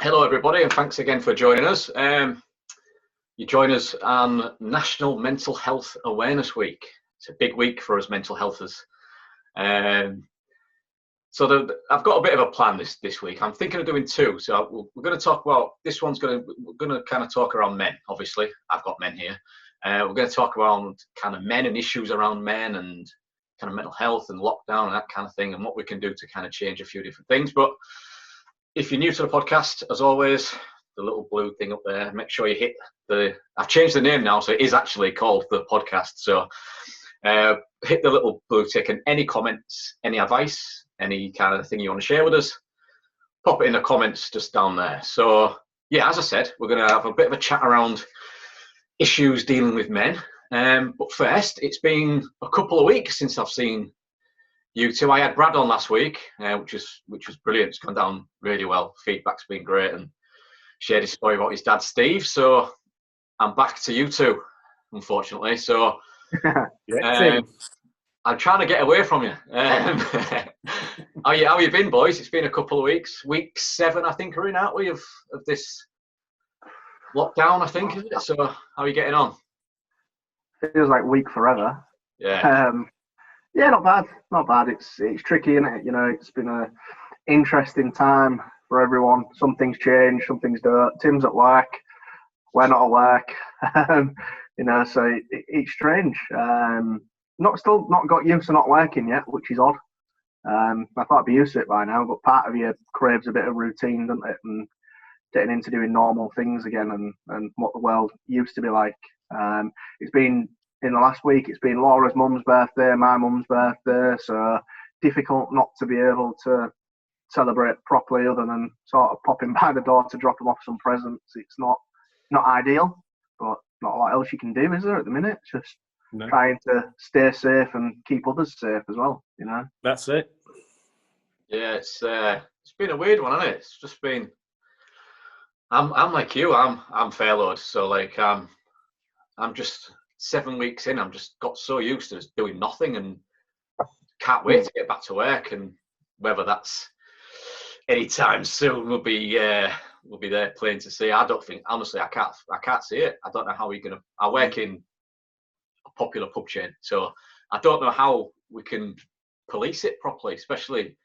Hello everybody, and thanks again for joining us. You join us on National Mental Health Awareness Week. It's a big week for us mental healthers. I've got a bit of a plan this week. I'm thinking of doing two. So we're going to talk about, we're going to kind of talk around men, obviously. I've got men here. We're going to talk around kind of men and issues around men and kind of mental health and lockdown and that kind of thing, and what we can do to kind of change a few different things. But if you're new to the podcast, as always, the little blue thing up there, make sure you hit I've changed the name now, so it is actually called the podcast. So hit the little blue tick, and any comments, any advice, any kind of thing you want to share with us, pop it in the comments just down there. So yeah, as I said, we're going to have a bit of a chat around issues dealing with men. But first, it's been a couple of weeks since I've seen you two. I had Brad on last week, which was brilliant. It's gone down really well. Feedback's been great, and shared his story about his dad, Steve. So I'm back to you two, unfortunately. So I'm trying to get away from you. How you been, boys? It's been a couple of weeks. Week 7, I think, we're in, aren't we, of this lockdown, I think, is it? So how are you getting on? It feels like week forever. Yeah. Yeah, not bad. It's tricky, isn't it? You know, it's been an interesting time for everyone. Some things change, some things don't. Tim's at work, we're not at work. So it's strange. Still not got used to not working yet, which is odd. I thought I'd be used to it by now, but part of you craves a bit of routine, doesn't it? And getting into doing normal things again and what the world used to be like. It's been, in the last week, it's been Laura's mum's birthday, my mum's birthday, so difficult not to be able to celebrate properly other than sort of popping by the door to drop them off some presents. It's not ideal, but not a lot else you can do, is there, at the minute? It's just trying to stay safe and keep others safe as well, you know? That's it. Yeah, it's been a weird one, hasn't it? It's just been, I'm like you, I'm furloughed, so like I'm just 7 weeks in. I'm just got so used to just doing nothing and can't wait to get back to work. And whether that's anytime soon, we'll be there plain to see. I don't think, honestly, I can't see it. I don't know how we're gonna. I work in a popular pub chain, so I don't know how we can police it properly. Especially,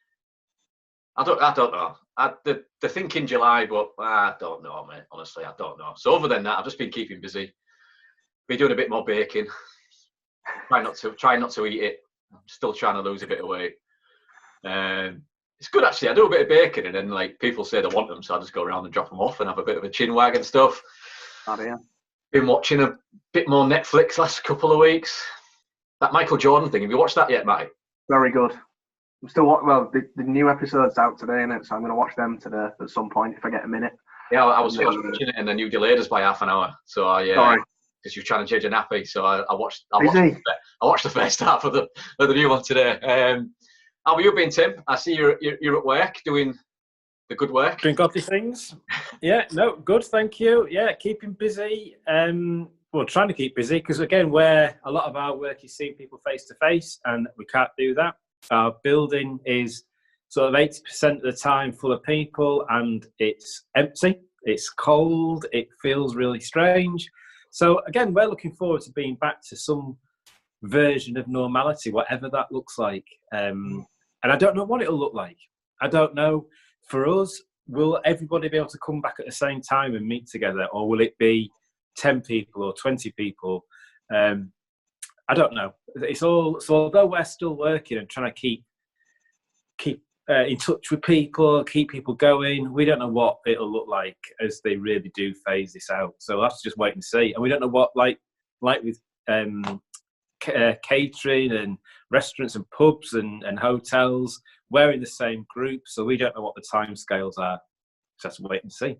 I don't know. The think in July, but I don't know, mate. Honestly, I don't know. So other than that, I've just been keeping busy. Been doing a bit more baking. Try not to eat it. I'm still trying to lose a bit of weight. It's good, actually. I do a bit of baking, and then like people say they want them, so I just go around and drop them off and have a bit of a chin wag and stuff. Oh, yeah. Been watching a bit more Netflix last couple of weeks. That Michael Jordan thing. Have you watched that yet, Matty? Very good. I'm still the new episode's out today, innit? So I'm going to watch them today at some point if I get a minute. Yeah, I was watching it, and then you delayed us by half an hour. So Sorry. Because you're trying to change a nappy, so I watched the first half of the new one today. How have you been, Tim? I see you're at work doing the good work. Doing godly things. Yeah, no, good, thank you. Yeah, keeping busy. Trying to keep busy, because again, where a lot of our work is seeing people face to face, and we can't do that. Our building is sort of 80% of the time full of people, and it's empty. It's cold. It feels really strange. So again, we're looking forward to being back to some version of normality, whatever that looks like. And I don't know what it'll look like. I don't know. For us, will everybody be able to come back at the same time and meet together, or will it be 10 people or 20 people? I don't know. It's all. So although we're still working and trying to keep in touch with people, keep people going, we don't know what it'll look like as they really do phase this out. So we'll have to just wait and see. And we don't know what, like with catering and restaurants and pubs and hotels, we're in the same group, so we don't know what the timescales are. Just wait and see.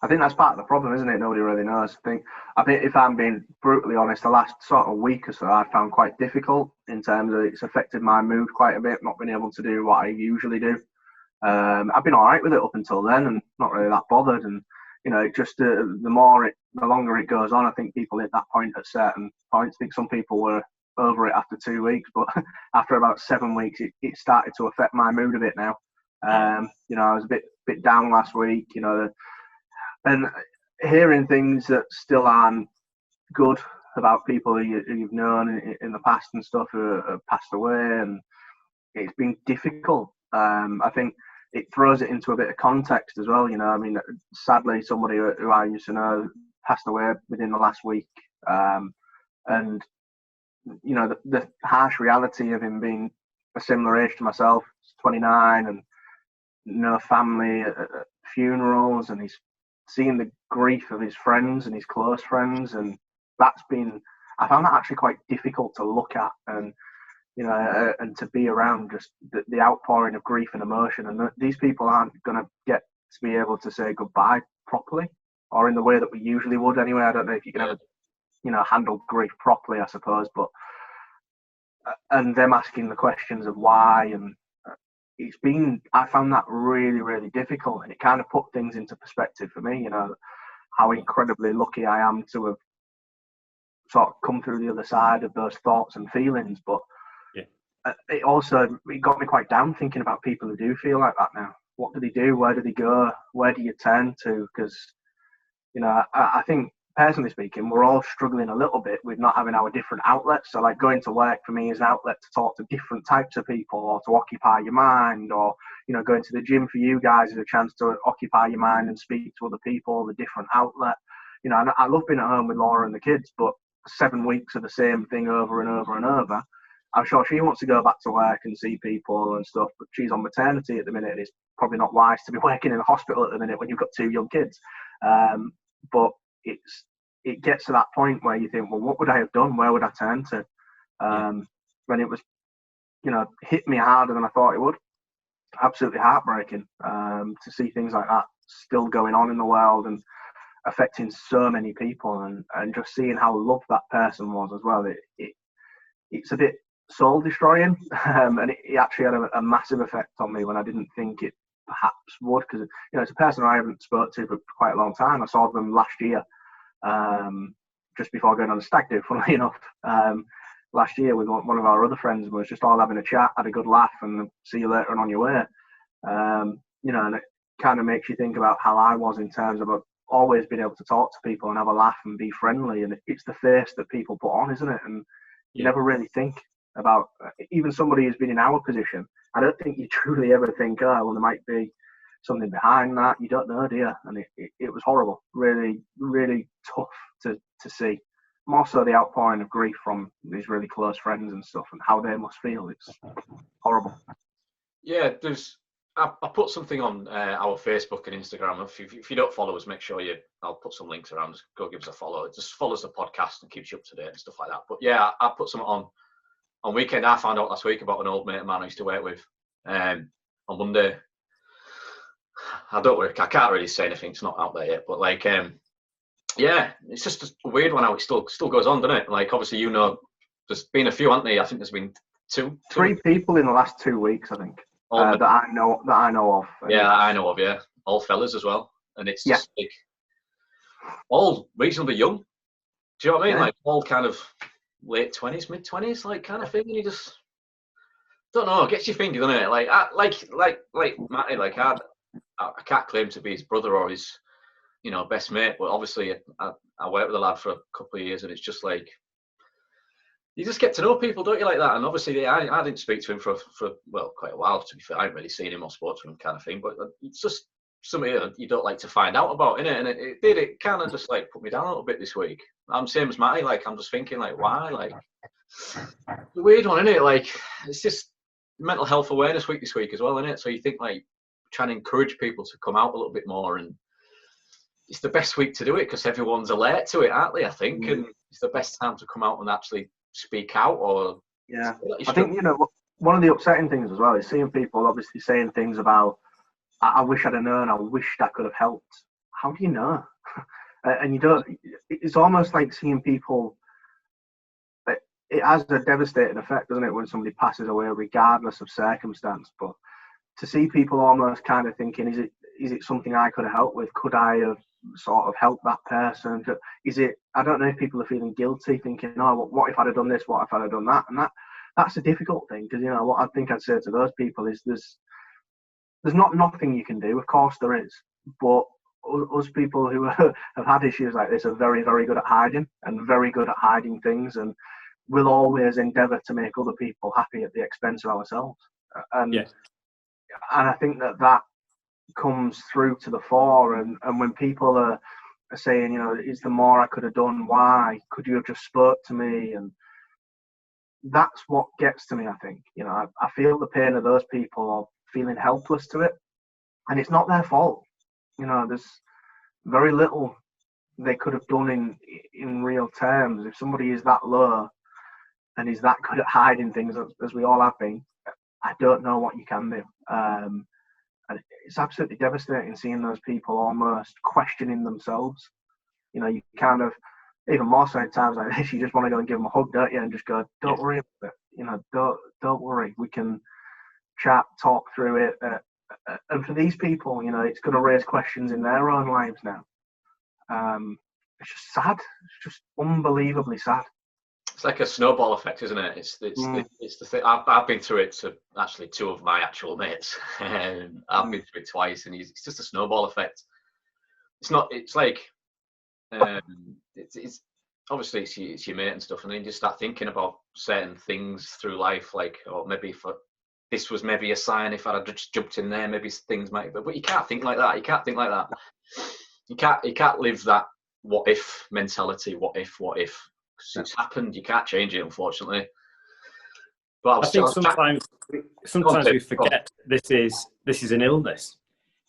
I think that's part of the problem, isn't it? Nobody really knows. I think if I'm being brutally honest, the last sort of week or so I found quite difficult in terms of it's affected my mood quite a bit, not being able to do what I usually do. I've been all right with it up until then and not really that bothered. And, you know, just the longer it goes on, I think people hit that point at certain points. I think some people were over it after 2 weeks, but after about 7 weeks, it started to affect my mood a bit now. I was a bit down last week, you know, and hearing things that still aren't good about people who you've known in the past and stuff who have passed away, and it's been difficult. I think it throws it into a bit of context as well, you know. I mean, sadly, somebody who I used to know passed away within the last week, and you know, the harsh reality of him being a similar age to myself, 29, and no family at funerals, and he's seeing the grief of his friends and his close friends, and I found that actually quite difficult to look at, and you know, and to be around, just the outpouring of grief and emotion. And these people aren't going to get to be able to say goodbye properly, or in the way that we usually would anyway. I don't know if you can ever, you know, handle grief properly, I suppose, but and them asking the questions of why, and I found that really, really difficult, and it kind of put things into perspective for me, you know, how incredibly lucky I am to have sort of come through the other side of those thoughts and feelings. But it got me quite down thinking about people who do feel like that now. What do they do? Where do they go? Where do you turn to? Because, you know, I think, personally speaking, we're all struggling a little bit with not having our different outlets. So, like, going to work for me is an outlet to talk to different types of people, or to occupy your mind, or, you know, going to the gym for you guys is a chance to occupy your mind and speak to other people, the different outlet. You know, and I love being at home with Laura and the kids, but 7 weeks of the same thing over and over and over. I'm sure she wants to go back to work and see people and stuff, but she's on maternity at the minute, and it's probably not wise to be working in a hospital at the minute when you've got 2 young kids. But it gets to that point where you think, well, what would I have done? Where would I turn to? When it was, you know, hit me harder than I thought it would. Absolutely heartbreaking to see things like that still going on in the world and affecting so many people, and just seeing how loved that person was as well. It's a bit soul destroying, and it actually had a massive effect on me when I didn't think it perhaps would, because, you know, it's a person I haven't spoke to for quite a long time. I saw them last year, just before going on a stag do, funnily enough. Last year with one of our other friends, was just all having a chat, had a good laugh, and see you later on your way. You know, and it kind of makes you think about how I was in terms of always being able to talk to people and have a laugh and be friendly, and it's the face that people put on, isn't it? And you never really think about, even somebody who's been in our position, I don't think you truly ever think, oh, well, there might be something behind that. You don't know, do you? And it was horrible, really, really tough to see. More so the outpouring of grief from these really close friends and stuff, and how they must feel. It's horrible. Yeah, I put something on our Facebook and Instagram. If you don't follow us, make sure I'll put some links around. Just go give us a follow. It just follows the podcast and keeps you up to date and stuff like that. But yeah, I put something on weekend. I found out last week about an old mate of mine I used to work with on Monday. I can't really say anything. It's not out there yet. But like, yeah, it's just a weird one how it still goes on, doesn't it? Like, obviously, you know, there's been a few, haven't there? I think there's been three people in the last 2 weeks, I think. That I know of. Yeah, I know of. Yeah, all fellas as well, and it's just like all reasonably young. Do you know what I mean? Yeah. Like all kind of late 20s, mid 20s, like kind of thing. And you just don't know. It gets you thinking, doesn't it? Like Matty. Like I can't claim to be his brother or his, you know, best mate, but obviously I worked with a lad for a couple of years, and it's just like, you just get to know people, don't you, like that? And obviously, I didn't speak to him for quite a while, to be fair. I hadn't really seen him or spoke to him kind of thing, but it's just something you don't like to find out about, innit? And it kind of just like put me down a little bit this week. I'm same as Matty, like I'm just thinking like, why? Like, the weird one, innit? Like, it's just mental health awareness week this week as well, innit? So you think like trying to encourage people to come out a little bit more, and it's the best week to do it because everyone's alert to it, aren't they? I think, and it's the best time to come out and actually speak out. Or I think, you know, one of the upsetting things as well is seeing people obviously saying things about, I wish I'd have known, I wished I could have helped. How do you know? And you don't. It's almost like seeing people. It has a devastating effect, doesn't it, when somebody passes away, regardless of circumstance. But to see people almost kind of thinking, is it something I could have helped with? Could I have sort of helped that person? Is it? I don't know if people are feeling guilty, thinking, oh, what if I'd have done this? What if I'd have done that? And that's a difficult thing, because, you know, what I think I'd say to those people is there's not nothing you can do. Of course there is, but us people who have had issues like this are very, very good at hiding and very good at hiding things, and we'll always endeavour to make other people happy at the expense of ourselves. And Yeah. and I think that comes through to the fore. And when people are saying, you know, is there more I could have done? Why could you have just spoke to me? And that's what gets to me. I think, you know, I feel the pain of those people feeling helpless to it, and it's not their fault. You know, there's very little they could have done in real terms. If somebody is that low and is that good at hiding things, as we all have been, I don't know what you can do. And it's absolutely devastating seeing those people almost questioning themselves. You know, you kind of, even more so at times like this, you just want to go and give them a hug, don't you? And just go, don't worry about it. You know, don't worry. We can chat, talk through it. And for these people, you know, it's going to raise questions in their own lives now. It's just sad. It's just unbelievably sad. It's like a snowball effect, isn't it? It's the thing. I've been through it to actually two of my actual mates. I've been through it twice, and it's just a snowball effect. It's not. It's like it's obviously it's your mate and stuff, and then you just start thinking about certain things through life, like, or maybe this was maybe a sign if I'd just jumped in there, maybe things might. But you can't think like that. You can't think like that. You can't live that what if mentality. What if? It's happened. You can't change it, unfortunately. But I think sometimes we forget this is an illness.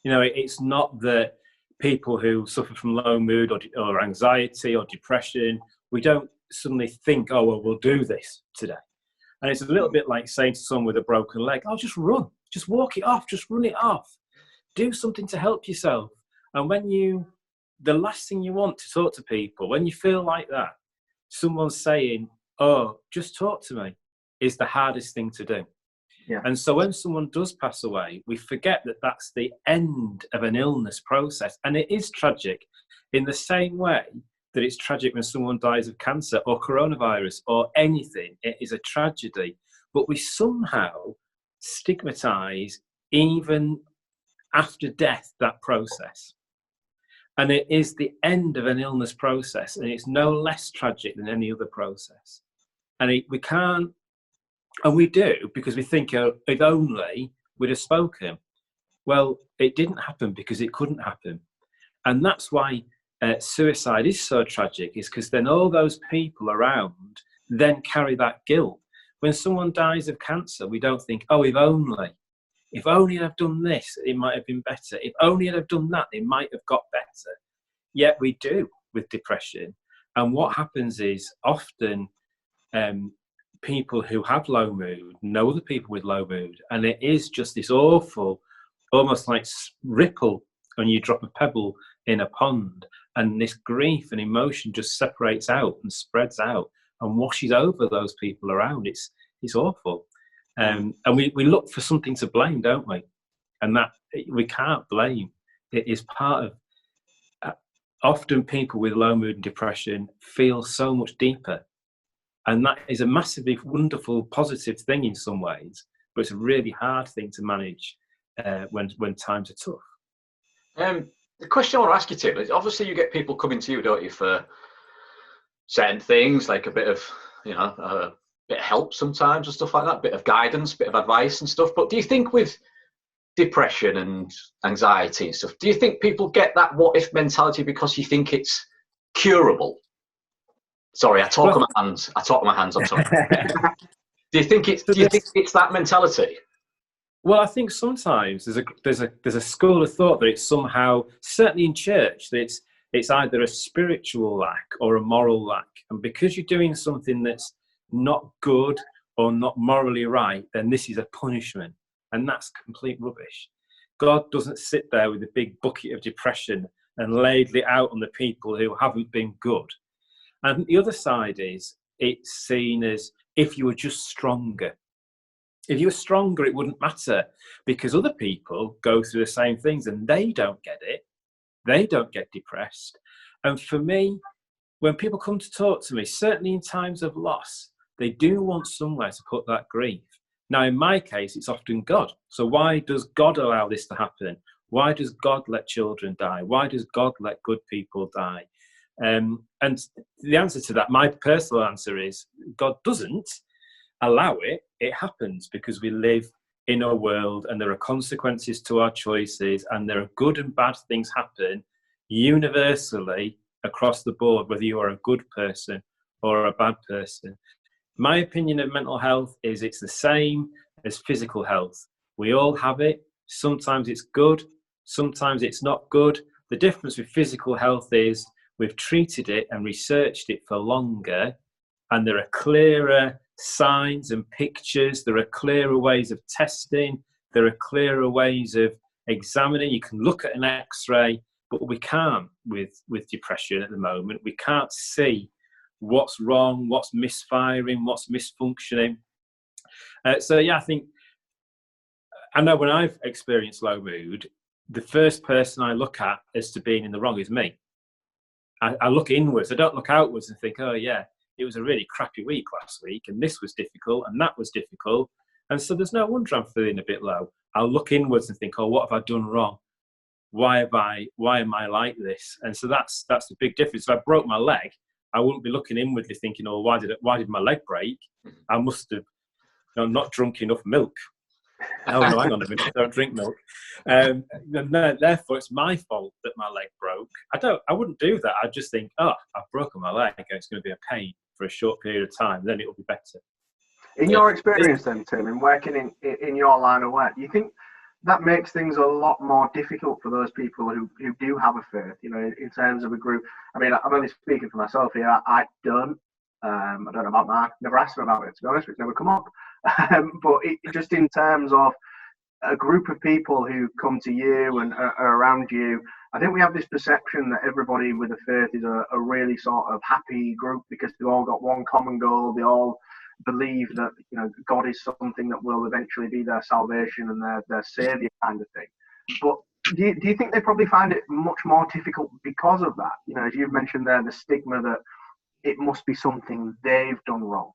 You know, it's not that people who suffer from low mood or anxiety or depression, we don't suddenly think, oh, well, we'll do this today. And it's a little bit like saying to someone with a broken leg, oh, just run, just walk it off, just run it off. Do something to help yourself. And the last thing you want to talk to people, when you feel like that, someone's saying, oh, just talk to me, is the hardest thing to do. Yeah. And so when someone does pass away, we forget that that's the end of an illness process. And it is tragic in the same way that it's tragic when someone dies of cancer or coronavirus or anything. It is a tragedy. But we somehow stigmatize, even after death, that process. And it is the end of an illness process, and it's no less tragic than any other process. And we can't, and we do, because we think, oh, if only we'd have spoken. Well, it didn't happen because it couldn't happen. And that's why suicide is so tragic, is because then all those people around then carry that guilt. When someone dies of cancer, we don't think, oh, if only I'd have done this, it might have been better. If only I'd have done that, it might have got better. Yet we do with depression. And what happens is often people who have low mood know other people with low mood. And it is just this awful, almost like ripple when you drop a pebble in a pond. And this grief and emotion just separates out and spreads out and washes over those people around. It's awful. And we look for something to blame, don't we? And that we can't blame. It is part of, often people with low mood and depression feel so much deeper. And that is a massively wonderful, positive thing in some ways, but it's a really hard thing to manage when times are tough. The question I want to ask you, Tim, is obviously you get people coming to you, don't you, for certain things, like a bit of, bit of help sometimes and stuff like that, bit of guidance, bit of advice and stuff. But do you think with depression and anxiety and stuff, do you think people get that what if mentality because you think it's curable? Sorry, I talk with my hands. I'm sorry. Do you think it's that mentality? Well, I think sometimes there's a school of thought that it's somehow, certainly in church, that it's either a spiritual lack or a moral lack, and because you're doing something that's not good or not morally right, then this is a punishment, and that's complete rubbish. God doesn't sit there with a big bucket of depression and ladle it out on the people who haven't been good. And the other side is it's seen as if you were just stronger. If you were stronger, it wouldn't matter, because other people go through the same things and they don't get it. They don't get depressed. And for me, when people come to talk to me, certainly in times of loss, they do want somewhere to put that grief. Now, in my case, it's often God. So why does God allow this to happen? Why does God let children die? Why does God let good people die? And the answer to that, my personal answer is, God doesn't allow it. It happens because we live in a world and there are consequences to our choices, and there are good and bad things happen universally across the board, whether you are a good person or a bad person. My opinion of mental health is it's the same as physical health. We all have it. Sometimes it's good, sometimes it's not good. The difference with physical health is we've treated it and researched it for longer, and there are clearer signs and pictures. There are clearer ways of testing. There are clearer ways of examining. You can look at an X-ray, but we can't with depression at the moment. We can't see what's wrong, what's misfiring, what's misfunctioning. So yeah, I know when I've experienced low mood, the first person I look at as to being in the wrong is me. I look inwards. I don't look outwards and think, oh yeah, it was a really crappy week last week, and this was difficult, and that was difficult, and so there's no wonder I'm feeling a bit low. I'll look inwards and think, oh, what have I done wrong? Why am I like this? And so that's the big difference. If I broke my leg, I wouldn't be looking inwardly thinking, oh, why did my leg break? I must have not drunk enough milk. Oh no, hang on a minute, I don't drink milk. Therefore, it's my fault that my leg broke. I wouldn't do that. I'd just think, oh, I've broken my leg, and it's going to be a pain for a short period of time. Then it'll be better. In your experience, then, Tim, in working in your line of work, do you think that makes things a lot more difficult for those people who do have a faith? You know, in terms of a group. I mean, I'm only speaking for myself here. I don't know about that. Never asked them about it, to be honest. It's never come up. But just in terms of a group of people who come to you and are around you, I think we have this perception that everybody with a faith is a really sort of happy group because they've all got one common goal. They all believe that, you know, God is something that will eventually be their salvation and their savior kind of thing. But do you think they probably find it much more difficult because of that? You know, as you've mentioned there, the stigma that it must be something they've done wrong.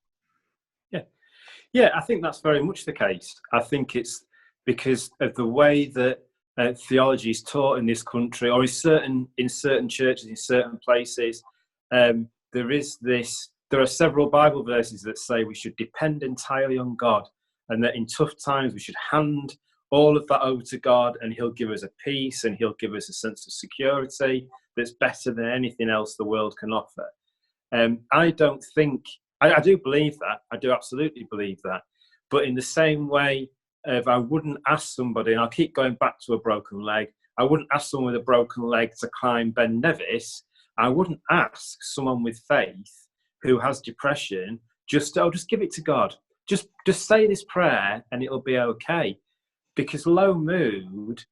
Yeah, I think that's very much the case. I think it's because of the way that theology is taught in this country, or in certain churches, in certain places. There are several Bible verses that say we should depend entirely on God, and that in tough times we should hand all of that over to God, and He'll give us a peace, and He'll give us a sense of security that's better than anything else the world can offer. I do believe that. I do absolutely believe that. But in the same way, if I wouldn't ask somebody, and I'll keep going back to a broken leg, I wouldn't ask someone with a broken leg to climb Ben Nevis. I wouldn't ask someone with faith who has depression, just give it to God. Just say this prayer and it'll be okay. Because low mood,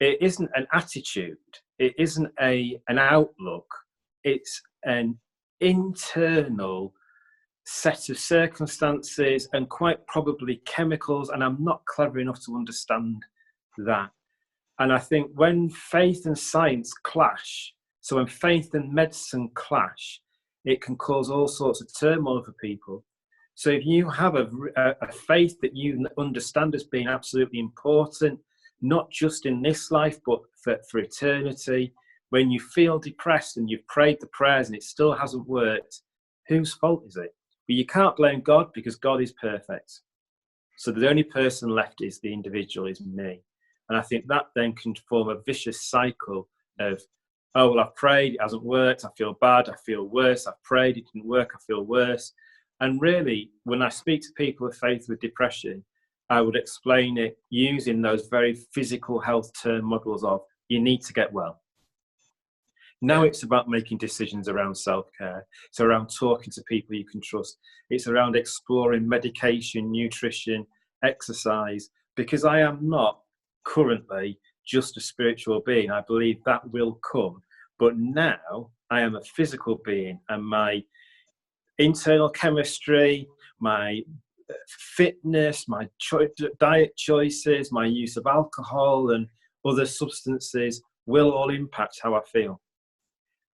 it isn't an attitude. It isn't an outlook. It's an internal set of circumstances and quite probably chemicals, and I'm not clever enough to understand that. And I think when faith and science clash, so when faith and medicine clash, it can cause all sorts of turmoil for people. So if you have a faith that you understand as being absolutely important, not just in this life, but for eternity, when you feel depressed and you've prayed the prayers and it still hasn't worked, whose fault is it? But you can't blame God because God is perfect. So the only person left is the individual, is me. And I think that then can form a vicious cycle of, oh, well, I've prayed, it hasn't worked, I feel bad, I feel worse, I've prayed, it didn't work, I feel worse. And really, when I speak to people of faith with depression, I would explain it using those very physical health term models of, you need to get well. Now it's about making decisions around self-care. It's around talking to people you can trust. It's around exploring medication, nutrition, exercise, because I am not currently just a spiritual being. I believe that will come. But now I am a physical being, and my internal chemistry, my fitness, my diet choices, my use of alcohol and other substances will all impact how I feel.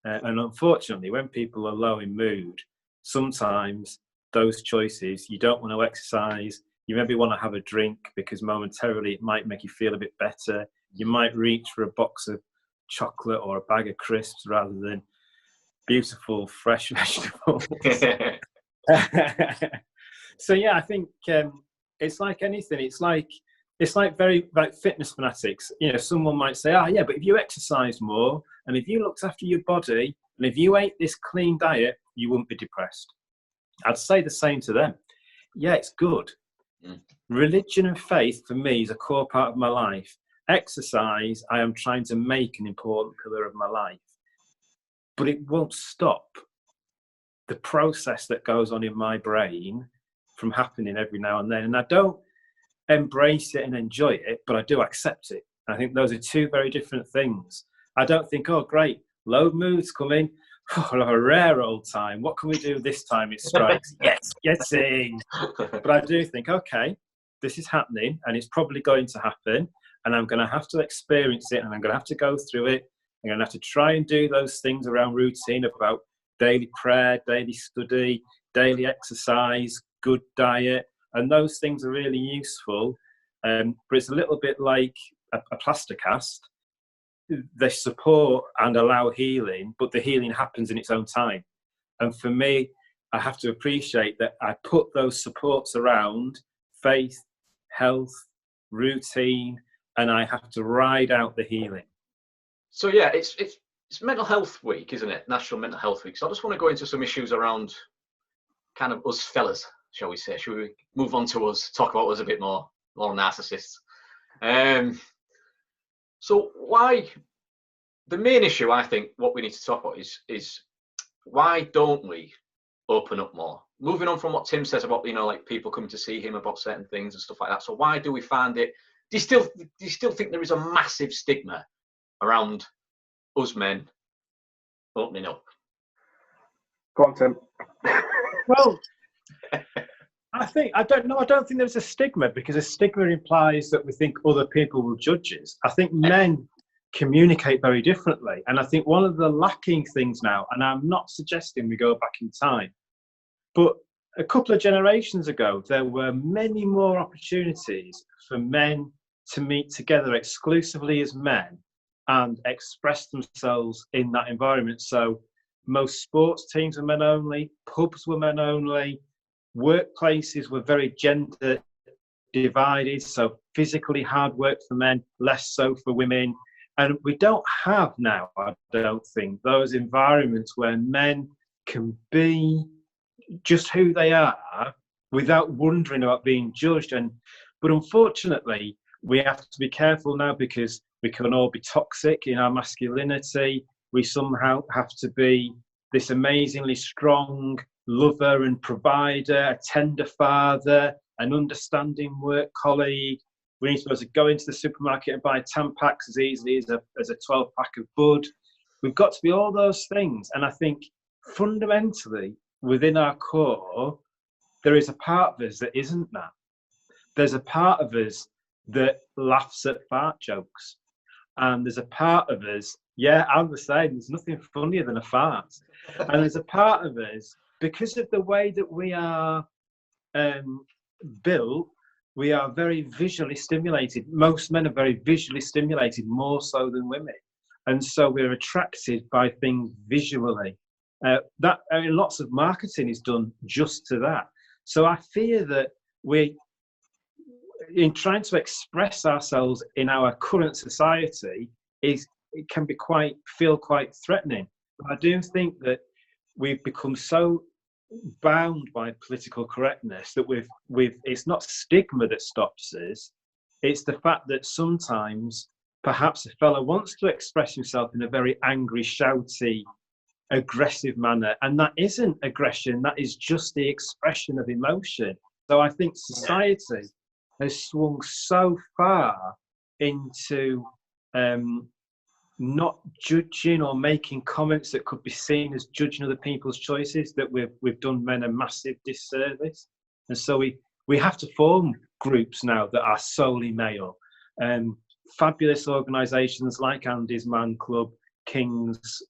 And unfortunately, when people are low in mood, sometimes those choices, you don't want to exercise, You maybe want to have a drink because momentarily it might make you feel a bit better. You might reach for a box of chocolate or a bag of crisps rather than beautiful fresh vegetables. So yeah, I think it's like anything. It's like very like fitness fanatics. You know, someone might say, "Ah, yeah, but if you exercise more and if you looked after your body and if you ate this clean diet, you wouldn't be depressed." I'd say the same to them. Yeah, it's good. Religion and faith for me is a core part of my life. Exercise, I am trying to make an important pillar of my life, but it won't stop the process that goes on in my brain from happening every now and then. And I don't embrace it and enjoy it, but I do accept it. I think those are two very different things. I don't think, oh, great, low mood's coming. Oh, a rare old time. What can we do this time it strikes? Yes, getting. But I do think, okay, this is happening and it's probably going to happen. And I'm going to have to experience it and I'm going to have to go through it. I'm going to have to try and do those things around routine about daily prayer, daily study, daily exercise, good diet. And those things are really useful. But it's a little bit like a plaster cast. They support and allow healing, but the healing happens in its own time. And for me, I have to appreciate that I put those supports around faith, health, routine, and I have to ride out the healing. So yeah, it's Mental Health Week, isn't it? National Mental Health Week. So I just want to go into some issues around kind of us fellas, shall we say? Should we move on to us, talk about us a bit more narcissists? So why, the main issue, I think, what we need to talk about is why don't we open up more? Moving on from what Tim says about, you know, like people coming to see him about certain things and stuff like that. So why do we find it? Do you still think there is a massive stigma around us men opening up? Go on, Tim. Well, I don't think there's a stigma, because a stigma implies that we think other people will judge us. I think men communicate very differently. And I think one of the lacking things now, and I'm not suggesting we go back in time, but a couple of generations ago, there were many more opportunities for men to meet together exclusively as men and express themselves in that environment. So most sports teams were men only, pubs were men only, workplaces were very gender divided, so physically hard work for men, less so for women. And we don't have now, I don't think, those environments where men can be just who they are without wondering about being judged. But unfortunately, we have to be careful now, because we can all be toxic in our masculinity. We somehow have to be this amazingly strong lover and provider, a tender father, an understanding work colleague. We need to be able to go into the supermarket and buy Tampax as easily as a 12-pack of Bud. We've got to be all those things. And I think fundamentally, within our core, there is a part of us that isn't that. There's a part of us that laughs at fart jokes. And there's a part of us, yeah, I'm the same, there's nothing funnier than a fart. And there's a part of us, because of the way that we are built, we are very visually stimulated. Most men are very visually stimulated, more so than women. And so we're attracted by things visually. Lots of marketing is done just to that. So I fear that in trying to express ourselves in our current society, it can be feel quite threatening. But I do think that we've become so bound by political correctness that it's not stigma that stops us. It's the fact that sometimes perhaps a fellow wants to express himself in a very angry, shouty, aggressive manner, and that isn't aggression, that is just the expression of emotion. So I think society has swung so far into not judging or making comments that could be seen as judging other people's choices, that we've done men a massive disservice. And so we have to form groups now that are solely male. Fabulous organisations like Andy's Man Club, King's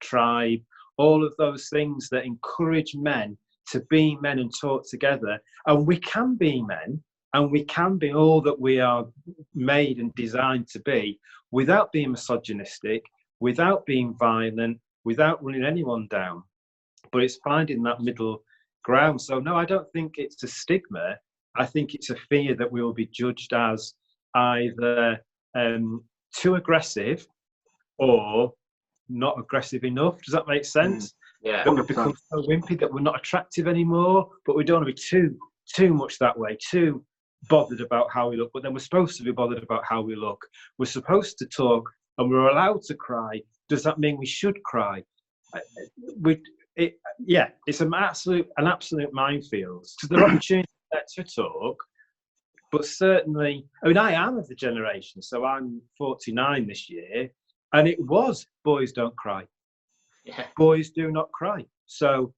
Tribe, all of those things that encourage men to be men and talk together. And we can be men, and we can be all that we are made and designed to be without being misogynistic, without being violent, without running anyone down. But it's finding that middle ground. So no, I don't think it's a stigma. I think it's a fear that we will be judged as either too aggressive or not aggressive enough. Does that make sense? Yeah. That we become so wimpy that we're not attractive anymore, but we don't want to be too much that way, too bothered about how we look. But then we're supposed to be bothered about how we look. We're supposed to talk, and we're allowed to cry. Does that mean we should cry? It's an absolute minefield. So there are opportunities to talk, but certainly, I mean, I am of the generation, so I'm 49 this year, and it was boys don't cry. Yeah. Boys do not cry. So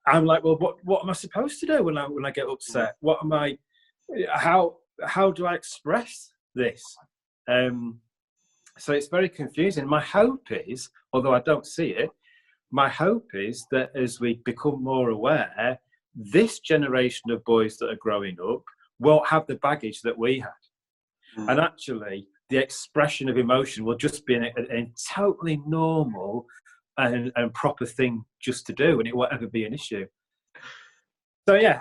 I'm like, well, what am I supposed to do when I get upset? What am I? How do I express this? So it's very confusing. My hope is, although I don't see it, my hope is that as we become more aware, this generation of boys that are growing up won't have the baggage that we had. And actually, the expression of emotion will just be a totally normal and proper thing just to do, and it won't ever be an issue. So yeah,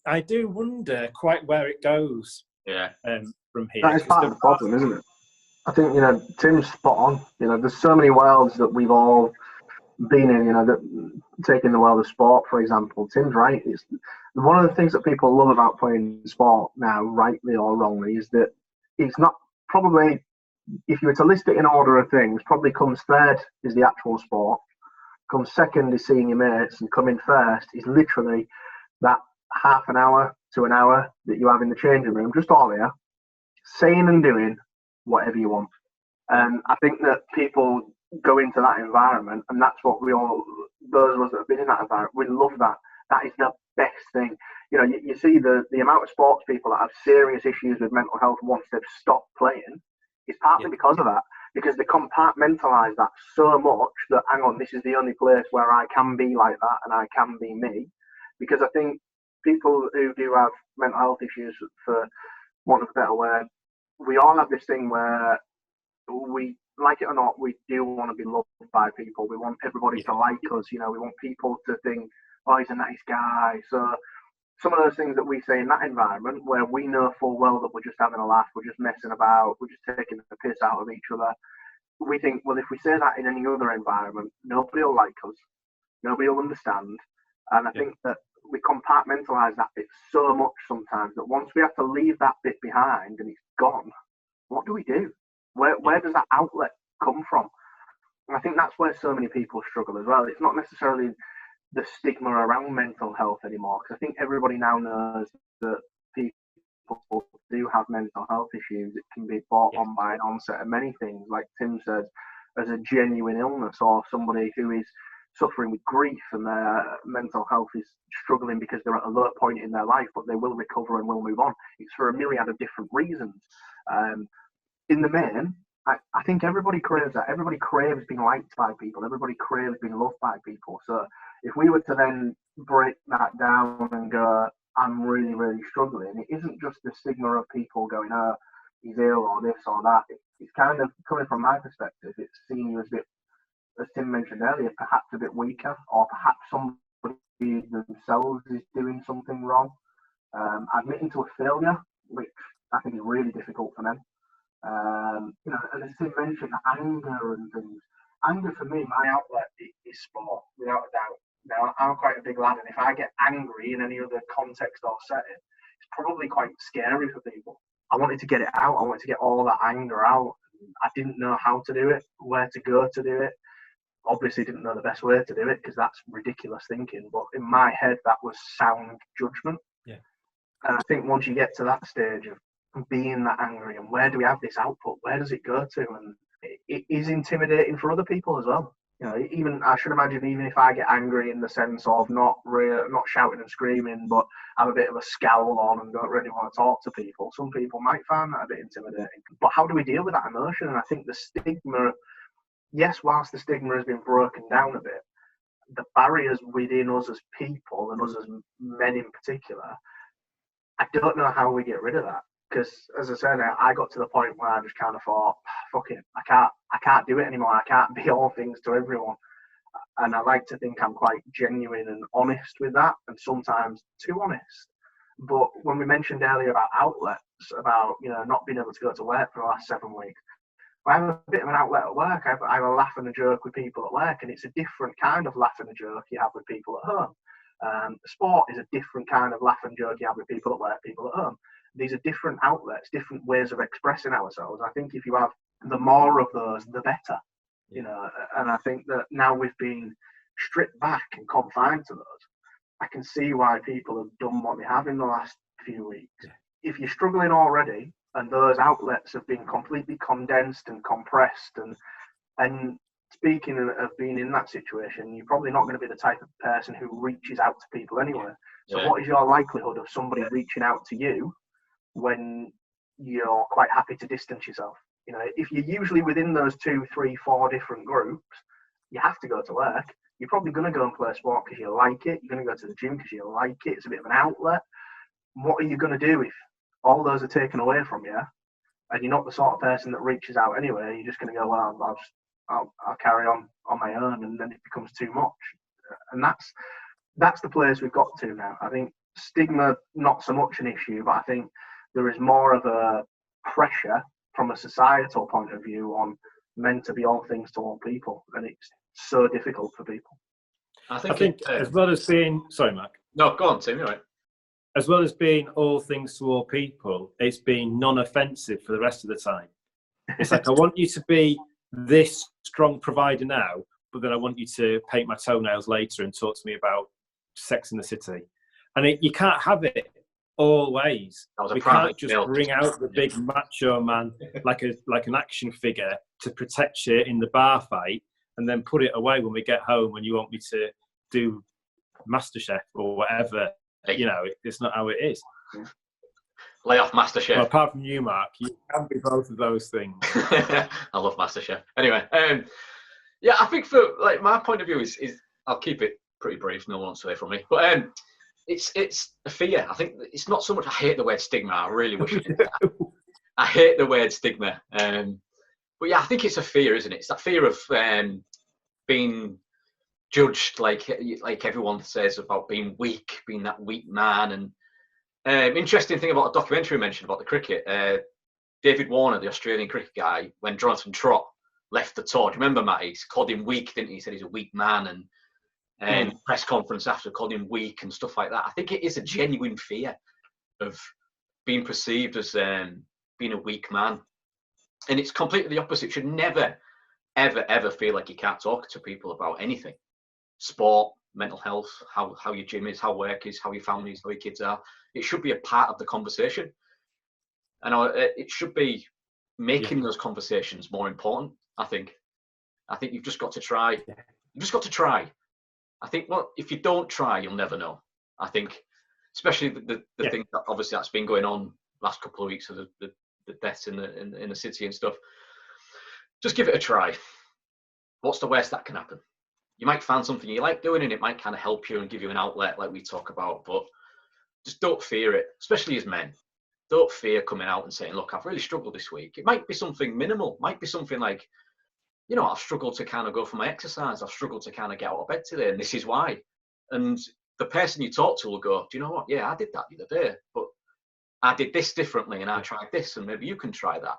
I do wonder quite where it goes. Yeah. From here. That is part of the problem, isn't it? I think, Tim's spot on. There's so many worlds that we've all been in, that taking the world of sport, for example. Tim's right. It's one of the things that people love about playing sport now, rightly or wrongly, is that it's not probably, if you were to list it in order of things, probably comes third is the actual sport, comes second is seeing your mates, and coming first is literally that half an hour to an hour that you have in the changing room, just all here, saying and doing whatever you want. And I think that people go into that environment, and that's what those of us that have been in that environment, we love that. That is the best thing. You see the amount of sports people that have serious issues with mental health once they've stopped playing is partly because of that, because they compartmentalize that so much that, hang on, this is the only place where I can be like that and I can be me. Because I think people who do have mental health issues, for want of a better word, we all have this thing where we, like it or not, we do want to be loved by people. We want everybody to like us. We want people to think, oh, he's a nice guy. So some of those things that we say in that environment, where we know full well that we're just having a laugh, we're just messing about, we're just taking the piss out of each other, we think, well, if we say that in any other environment, nobody will like us, nobody will understand. And I think that we compartmentalize that bit so much sometimes that once we have to leave that bit behind and it's gone, what do we do? Where does that outlet come from? And I think that's where so many people struggle as well. It's not necessarily the stigma around mental health anymore, because I think everybody now knows that people do have mental health issues. It can be brought on by an onset of many things, like Tim says, as a genuine illness, or somebody who is suffering with grief and their mental health is struggling because they're at a low point in their life, but they will recover and will move on. It's for a myriad of different reasons. In the main, I think everybody craves that. Everybody craves being liked by people. Everybody craves being loved by people. So if we were to then break that down and go, I'm really, really struggling, it isn't just the stigma of people going, oh, he's ill or this or that. It's kind of, coming from my perspective, it's seeing you as a bit, as Tim mentioned earlier, perhaps a bit weaker, or perhaps somebody themselves is doing something wrong. Admitting to a failure, which I think is really difficult for them. And as Tim mentioned, anger and things. Anger for me, my outlet is sport, without a doubt. Now, I'm quite a big lad, and if I get angry in any other context or setting, it's probably quite scary for people. I wanted to get it out. I wanted to get all that anger out. I didn't know how to do it, where to go to do it. Obviously didn't know the best way to do it, because that's ridiculous thinking. But in my head, that was sound judgment. Yeah. And I think once you get to that stage of being that angry, and where do we have this output? Where does it go to? And it is intimidating for other people as well. Even I should imagine, even if I get angry in the sense of not shouting and screaming, but have a bit of a scowl on and don't really want to talk to people, some people might find that a bit intimidating. But how do we deal with that emotion? And I think the stigma, yes, whilst the stigma has been broken down a bit, the barriers within us as people and us as men in particular, I don't know how we get rid of that. Because as I said, I got to the point where I just kind of thought, fuck it, I can't do it anymore. I can't be all things to everyone. And I like to think I'm quite genuine and honest with that, and sometimes too honest. But when we mentioned earlier about outlets, about not being able to go to work for the last 7 weeks, I have a bit of an outlet at work. I have a laugh and a joke with people at work, and it's a different kind of laugh and a joke you have with people at home. Sport is a different kind of laugh and joke you have with people at work, people at home. These are different outlets, different ways of expressing ourselves. I think if you have the more of those, the better. And I think that now we've been stripped back and confined to those, I can see why people have done what they have in the last few weeks. If you're struggling already and those outlets have been completely condensed and compressed, and speaking of being in that situation, you're probably not going to be the type of person who reaches out to people anyway. So what is your likelihood of somebody reaching out to you when you're quite happy to distance yourself? If you're usually within those 2, 3, 4 different groups, you have to go to work. You're probably going to go and play sport because you like it. You're going to go to the gym because you like it. It's a bit of an outlet. What are you going to do if all those are taken away from you and you're not the sort of person that reaches out anyway? You're just going to go, well, I'll carry on my own, and then it becomes too much. And that's the place we've got to now. I think stigma, not so much an issue, but I think there is more of a pressure from a societal point of view on men to be all things to all people, and it's so difficult for people. I think as well as being, sorry, Mark. No, go on, Tim. You're right. As well as being all things to all people, it's being non-offensive for the rest of the time. It's like, I want you to be this strong provider now, but then I want you to paint my toenails later and talk to me about Sex in the City. And you can't have it always. We can't just bring out the big macho man like an action figure to protect you in the bar fight, and then put it away when we get home when you want me to do MasterChef or whatever. It's not how it is. Lay off MasterChef. Well, apart from you, Mark, you can be both of those things. I love MasterChef. Anyway, I think for my point of view is I'll keep it pretty brief. No one wants to hear from me, but it's a fear. I think it's not so much. I hate the word stigma. I really wish. I hate the word stigma. But yeah, I think it's a fear, isn't it? It's that fear of being judged, like everyone says, about being weak, being that weak man. And interesting thing about a documentary mentioned about the cricket, David Warner, the Australian cricket guy, when Jonathan Trott left the tour, do you remember, Matt? He called him weak, didn't he? He said he's a weak man, and press conference after called him weak and stuff like that. I think it is a genuine fear of being perceived as being a weak man. And it's completely the opposite. You should never, ever, ever feel like you can't talk to people about anything. Sport, mental health, how your gym is, how work is, how your family is, how your kids are. It should be a part of the conversation. And it should be making those conversations more important, I think. I think you've just got to try. You've just got to try. I think, if you don't try, you'll never know. I think, especially the thing that obviously that's been going on last couple of weeks of the deaths in the city and stuff. Just give it a try. What's the worst that can happen? You might find something you like doing, and it might kind of help you and give you an outlet like we talk about, but just don't fear it, especially as men. Don't fear coming out and saying, look, I've really struggled this week. It might be something minimal. It might be something like, I've struggled to kind of go for my exercise. I've struggled to kind of get out of bed today, and this is why. And the person you talk to will go, do you know what? Yeah, I did that the other day, but I did this differently, and I tried this, and maybe you can try that.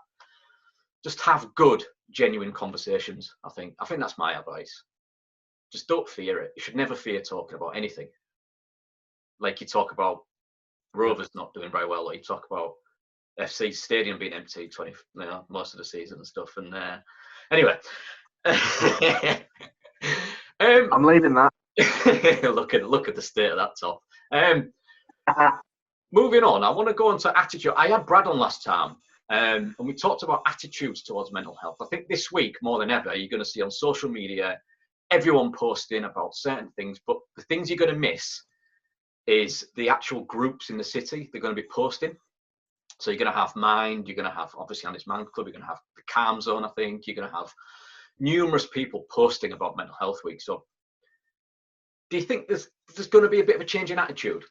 Just have good, genuine conversations, I think. I think that's my advice. Just don't fear it. You should never fear talking about anything. Like you talk about Rovers not doing very well, or you talk about FC Stadium being empty most of the season and stuff. And anyway, I'm leaving that. look at the state of that top. Moving on, I want to go on to attitude. I had Brad on last time, and we talked about attitudes towards mental health. I think this week, more than ever, you're going to see on social media everyone posting about certain things, but the things you're going to miss is the actual groups in the city they're going to be posting. So you're going to have Mind, you're going to have, obviously, on this Man Club, you're going to have the Calm Zone, I think. You're going to have numerous people posting about Mental Health Week. So Do you think there's going to be a bit of a change in attitude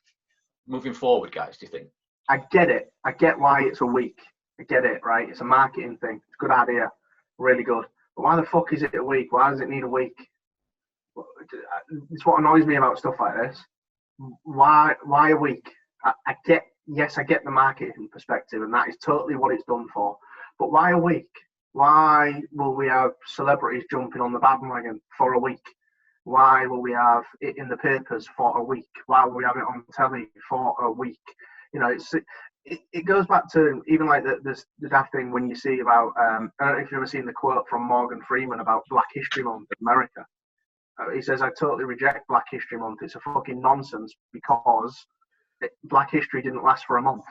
moving forward, guys? Do you think? I get it. I get why it's a week. I get it, right? It's a marketing thing. It's a good idea. Really good. But why the fuck is it a week? Why does it need a week? It's what annoys me about stuff like this. Why a week? I get the marketing perspective, and that is totally what it's done for. But why a week? Why will we have celebrities jumping on the bandwagon for a week? Why will we have it in the papers for a week? Why will we have it on telly for a week? You know, it goes back to even like the daft thing when you see about, I don't know if you've ever seen the quote from Morgan Freeman about Black History Month in America. He says, I totally reject Black History Month. It's a fucking nonsense because Black History didn't last for a month.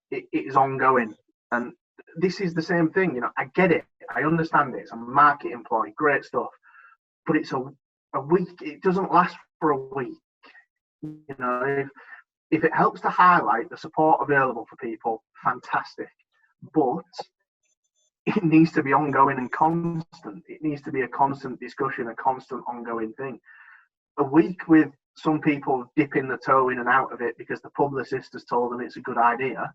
It is ongoing. And this is the same thing. You know, I get it. I understand it. It's a marketing ploy. Great stuff. But it's a week. It doesn't last for a week. You know, if it helps to highlight the support available for people, fantastic. But it needs to be ongoing and constant. It needs to be a constant discussion, a constant ongoing thing. A week with some people dipping the toe in and out of it because the publicist has told them it's a good idea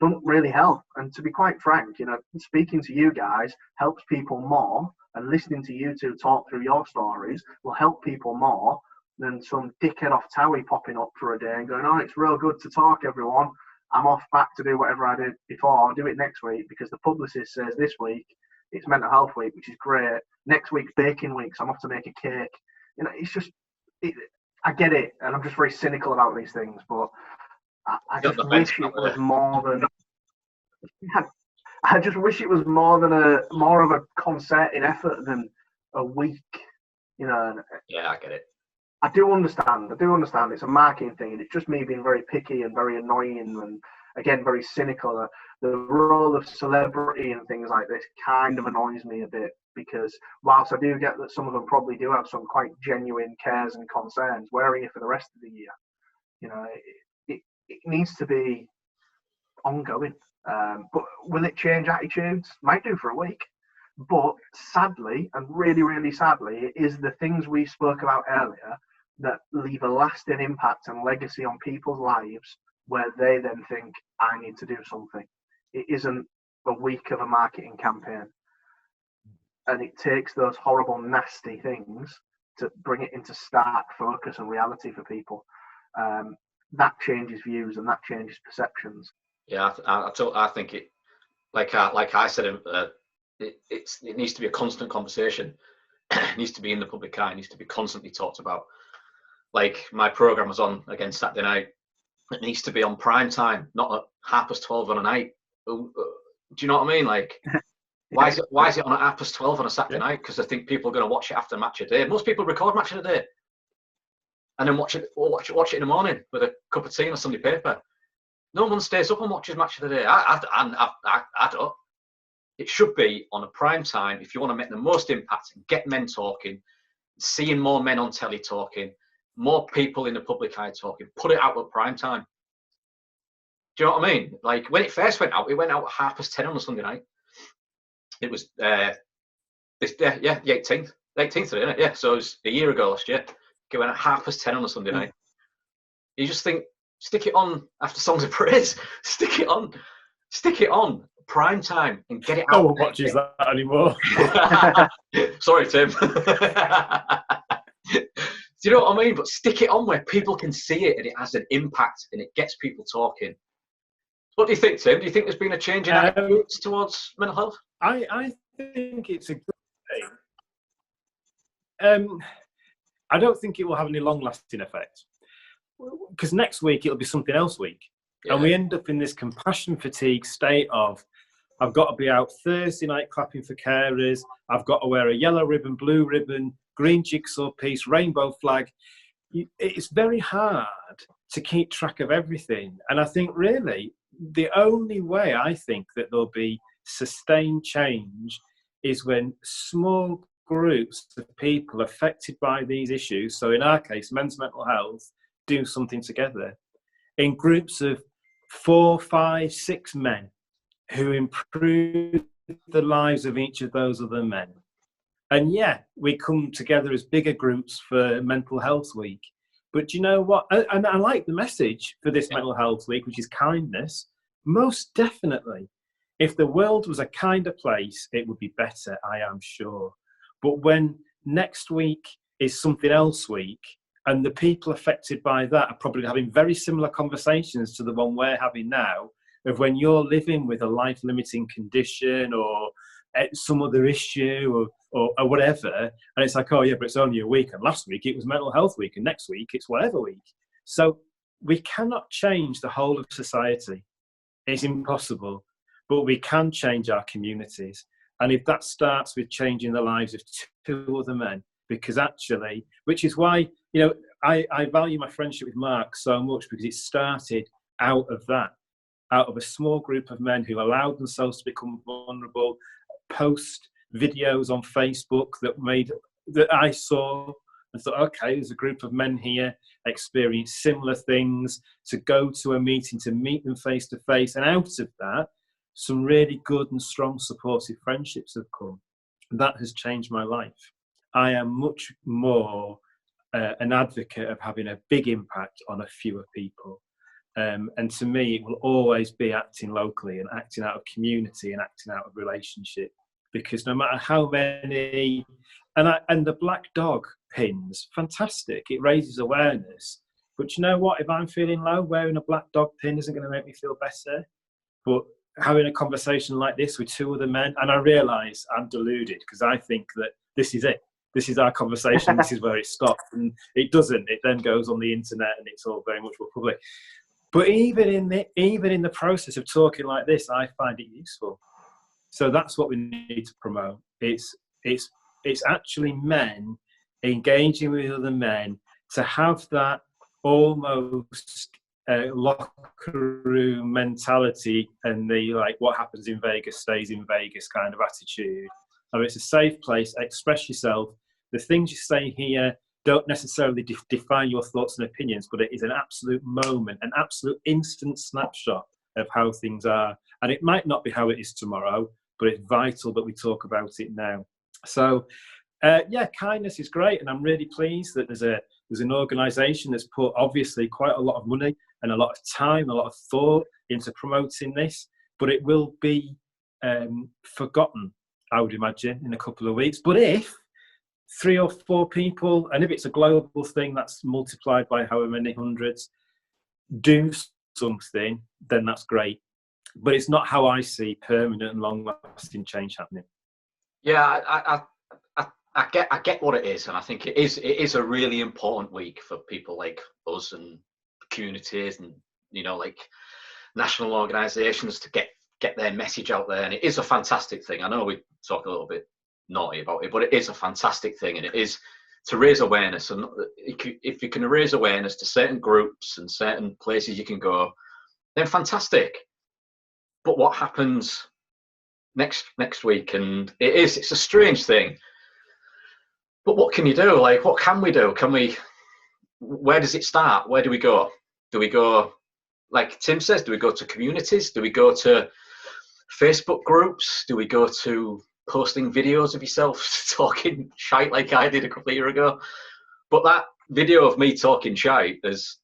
doesn't really help. And to be quite frank, you know, speaking to you guys helps people more, and listening to you two talk through your stories will help people more than some dickhead off Towie popping up for a day and going, oh, it's real good to talk, everyone. I'm off back to do whatever I did before. I'll do it next week because the publicist says this week it's mental health week, which is great. Next week's baking week, so I'm off to make a cake. You know, it's just, I get it, and I'm just very cynical about these things, but I just wish it was more than. I just wish it was more of a concerted effort than a week. You know. Yeah, I get it. I do understand. It's a marketing thing, and it's just me being very picky and very annoying, and again very cynical. The role of celebrity and things like this kind of annoys me a bit because whilst I do get that some of them probably do have some quite genuine cares and concerns, where are you for the rest of the year? You know, it needs to be ongoing. But will it change attitudes? Might do for a week. But sadly, and really, really sadly, it is the things we spoke about earlier that leave a lasting impact and legacy on people's lives where they then think, I need to do something. It isn't a week of a marketing campaign. And it takes those horrible, nasty things to bring it into stark focus and reality for people. That changes views and that changes perceptions. Yeah, I think it, like I said, it needs to be a constant conversation. It needs to be in the public eye. It needs to be constantly talked about. Like my program was on again Saturday night. It needs to be on prime time, not at 12:30 on a night. Do you know what I mean? Like, why is it on at 12:30 on a Saturday night? Because I think people are going to watch it after match of the day. Most people record match of the day and then watch it in the morning with a cup of tea and a Sunday paper. No one stays up and watches match of the day. I don't. It should be on a prime time if you want to make the most impact and get men talking, seeing more men on telly talking, more people in the public eye talking. Put it out at prime time. Do you know what I mean? Like when it first went out, it went out at 10:30 on a Sunday night. It was the 18th. The 18th today, isn't it? Yeah, so it was a year ago last year. It went at 10:30 on a Sunday night. You just think, stick it on after songs of praise. Stick it on prime time and get it out. No one watches that anymore. Sorry, Tim. Do you know what I mean? But stick it on where people can see it and it has an impact and it gets people talking. What do you think, Tim? Do you think there's been a change in attitudes towards mental health? I think it's a good thing. I don't think it will have any long-lasting effect because next week it'll be something else week. Yeah. And we end up in this compassion fatigue state of, I've got to be out Thursday night clapping for carers. I've got to wear a yellow ribbon, blue ribbon, green jigsaw piece, rainbow flag. It's very hard to keep track of everything. And I think really the only way I think that there'll be sustained change is when small groups of people affected by these issues, so in our case, men's mental health, do something together in groups of 4, 5, 6 men who improve the lives of each of those other men. And yeah, we come together as bigger groups for Mental Health Week. But do you know what? And I like the message for this Mental Health Week, which is kindness. Most definitely. If the world was a kinder place, it would be better, I am sure. But when next week is something else week, and the people affected by that are probably having very similar conversations to the one we're having now, of when you're living with a life-limiting condition or some other issue or whatever, and it's like, oh yeah, but it's only a week, and last week it was Mental Health Week, and next week it's whatever week. So we cannot change the whole of society. It's impossible, but we can change our communities. And if that starts with changing the lives of 2 other men, because actually, which is why, you know, I value my friendship with Mark so much, because it started out of that, out of a small group of men who allowed themselves to become vulnerable, post videos on Facebook that I saw and thought, okay, there's a group of men here experience similar things, to go to a meeting, to meet them face to face. And out of that, some really good and strong supportive friendships have come. That has changed my life. I am much more an advocate of having a big impact on a fewer people. And to me, it will always be acting locally and acting out of community and acting out of relationship. Because no matter how many, and the black dog pins, fantastic. It raises awareness. But you know what? If I'm feeling low, wearing a black dog pin isn't going to make me feel better. But having a conversation like this with 2 other men, and I realise I'm deluded, because I think that this is it. This is our conversation. This is where it stops. And it doesn't. It then goes on the internet, and it's all very much more public. But even in the process of talking like this, I find it useful. So that's what we need to promote. It's actually men engaging with other men, to have that almost locker room mentality, and the like, what happens in Vegas stays in Vegas kind of attitude. I mean, it's a safe place. Express yourself. The things you say here don't necessarily define your thoughts and opinions, but it is an absolute moment, an absolute instant snapshot of how things are. And it might not be how it is tomorrow, but it's vital that we talk about it now. So, yeah, kindness is great. And I'm really pleased that there's an organisation that's put obviously quite a lot of money and a lot of time, a lot of thought into promoting this, but it will be forgotten, I would imagine, in a couple of weeks. But if 3 or 4 people, and if it's a global thing that's multiplied by however many hundreds, do something, then that's great. But it's not how I see permanent and long-lasting change happening. Yeah, I get what it is, and I think it is a really important week for people like us and communities, and you know, like national organisations, to get their message out there. And it is a fantastic thing. I know we talk a little bit naughty about it, but it is a fantastic thing, and it is to raise awareness. And if you can raise awareness to certain groups and certain places you can go, then fantastic. But what happens next week? And it's a strange thing. But what can you do? Like, what can we do? Where does it start? Where do we go? Do we go, like Tim says, do we go to communities? Do we go to Facebook groups? Do we go to posting videos of yourself talking shite like I did a couple of years ago? But that video of me talking shite has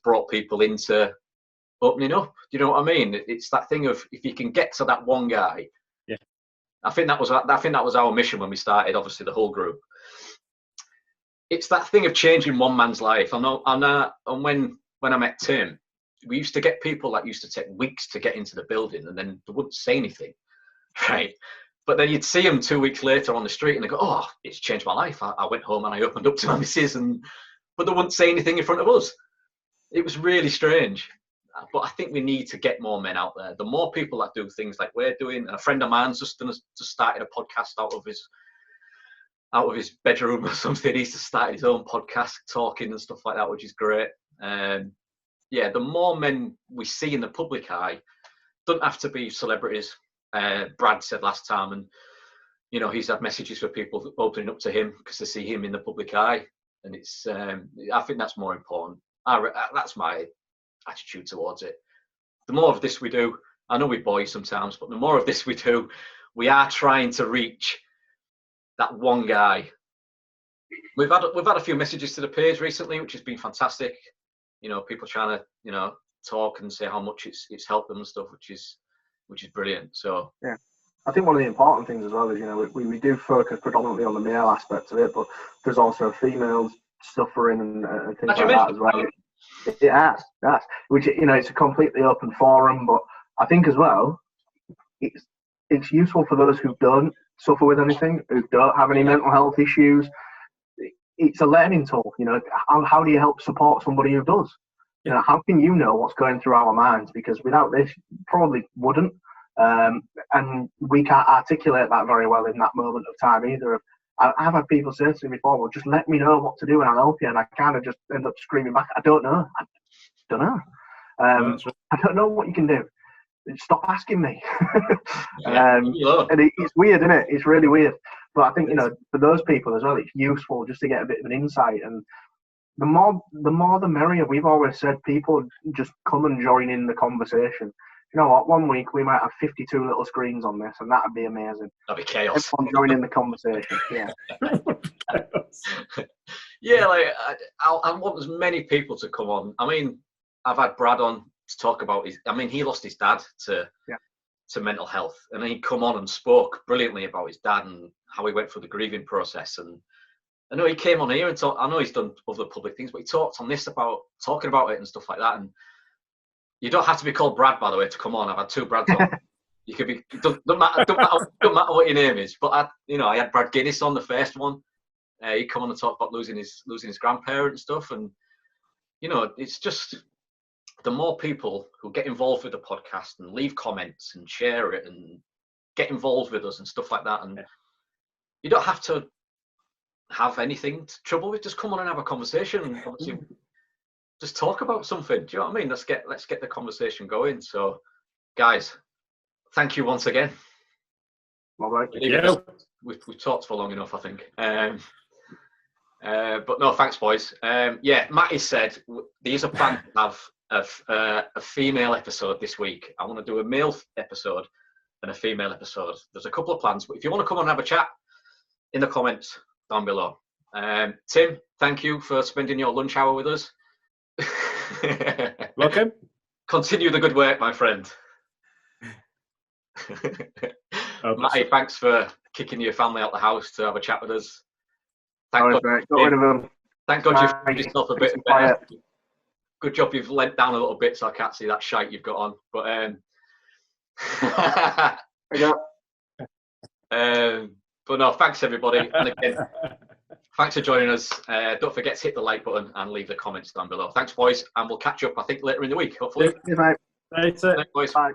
brought people into opening up. Do you know what I mean? It's that thing of, if you can get to that one guy. Yeah. I think that was our mission when we started, obviously, the whole group. It's that thing of changing one man's life. And when I met Tim, we used to get people that used to take weeks to get into the building, and then they wouldn't say anything, right? But then you'd see them 2 weeks later on the street, and they go, "Oh, it's changed my life. I went home and I opened up to my missus," but they wouldn't say anything in front of us. It was really strange. But I think we need to get more men out there. The more people that do things like we're doing, and a friend of mine's just started a podcast out of his bedroom or something. He's just started his own podcast, talking and stuff like that, which is great. Yeah, the more men we see in the public eye, don't have to be celebrities. Brad said last time, and you know, he's had messages for people opening up to him because they see him in the public eye, and it's. I think that's more important. That's my attitude towards it. The more of this we do, I know we boy sometimes, but the more of this we do, we are trying to reach that one guy. We've had a few messages to the page recently, which has been fantastic. You know, people trying to, you know, talk and say how much it's helped them and stuff, which is brilliant. So yeah, I think one of the important things as well is, you know, we do focus predominantly on the male aspects of it, but there's also females suffering and things like that as well. It has, which, you know, it's a completely open forum, but I think as well, it's useful for those who don't suffer with anything, who don't have any mental health issues. It's a learning tool, you know. How do you help support somebody who does? You know, how can you know what's going through our minds? Because without this, you probably wouldn't. And we can't articulate that very well in that moment of time either. I've had people say to me before, well, just let me know what to do and I'll help you. And I kind of just end up screaming back, I don't know. I don't know what you can do. Stop asking me. And it's weird, isn't it? It's really weird. But I think, you know, for those people as well, it's useful just to get a bit of an insight. And the more the merrier. We've always said people just come and join in the conversation. You know what? One week we might have 52 little screens on this, and that'd be amazing. That'd be chaos. Everyone join in the conversation. Yeah. Yeah, like I want as many people to come on. I mean, I've had Brad on to talk about he lost his dad to mental health, and he come on and spoke brilliantly about his dad and how he went through the grieving process. And I know he came on here and talked. I know he's done other public things, but he talked on this about talking about it and stuff like that. And you don't have to be called Brad, by the way, to come on. I've had two Brads on. You could be. Don't matter what your name is. But I had Brad Guinness on the first one. He come on and talk about losing his grandparent and stuff. And you know, it's just the more people who get involved with the podcast and leave comments and share it and get involved with us and stuff like that. And you don't have to have anything to trouble with. Just come on and have a conversation. And obviously, just talk about something. Do you know what I mean? Let's get the conversation going. So, guys, thank you once again. All right. We've talked for long enough, I think. But no, thanks, boys. Matty said there's a plan to have a female episode this week. I want to do a male episode and a female episode. There's a couple of plans, but if you want to come on and have a chat, in the comments down below. Tim, thank you for spending your lunch hour with us. Welcome. Continue the good work, my friend. Matty, thanks for kicking your family out the house to have a chat with us. Thank God you've made yourself a bit better. Good job you've leant down a little bit so I can't see that shite you've got on. But but no, thanks everybody. And again, thanks for joining us. Don't forget to hit the like button and leave the comments down below. Thanks, boys, and we'll catch up, I think, later in the week, hopefully. Thanks, mate. Later. Thanks, boys. Bye.